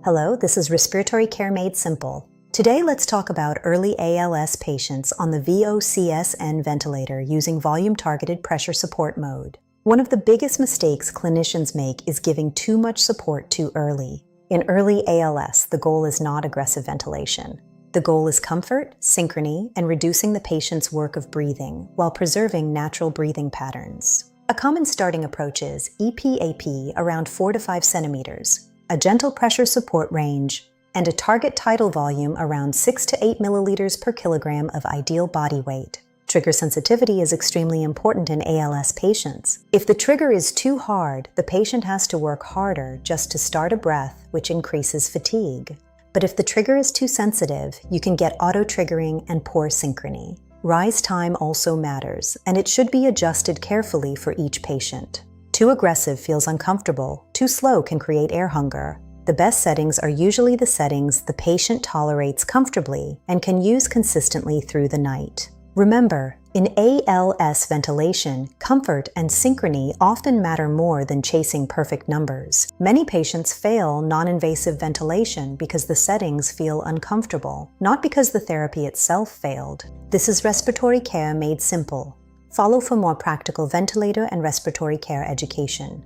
Hello, this is Respiratory Care Made Simple. Today let's talk about early ALS patients on the VOCSN ventilator using volume-targeted pressure support mode. One of the biggest mistakes clinicians make is giving too much support too early. In early ALS, the goal is not aggressive ventilation. The goal is comfort, synchrony, and reducing the patient's work of breathing while preserving natural breathing patterns. A common starting approach is EPAP around 4 to 5 centimeters, a gentle pressure support range, and a target tidal volume around 6 to 8 milliliters per kilogram of ideal body weight. Trigger sensitivity is extremely important in ALS patients. If the trigger is too hard, the patient has to work harder just to start a breath, which increases fatigue. But if the trigger is too sensitive, you can get auto-triggering and poor synchrony. Rise time also matters, and it should be adjusted carefully for each patient. Too aggressive feels uncomfortable, too slow can create air hunger. The best settings are usually the settings the patient tolerates comfortably and can use consistently through the night. Remember, in ALS ventilation, comfort and synchrony often matter more than chasing perfect numbers. Many patients fail non-invasive ventilation because the settings feel uncomfortable, not because the therapy itself failed. This is Respiratory Care Made Simple. Follow for more practical ventilator and respiratory care education.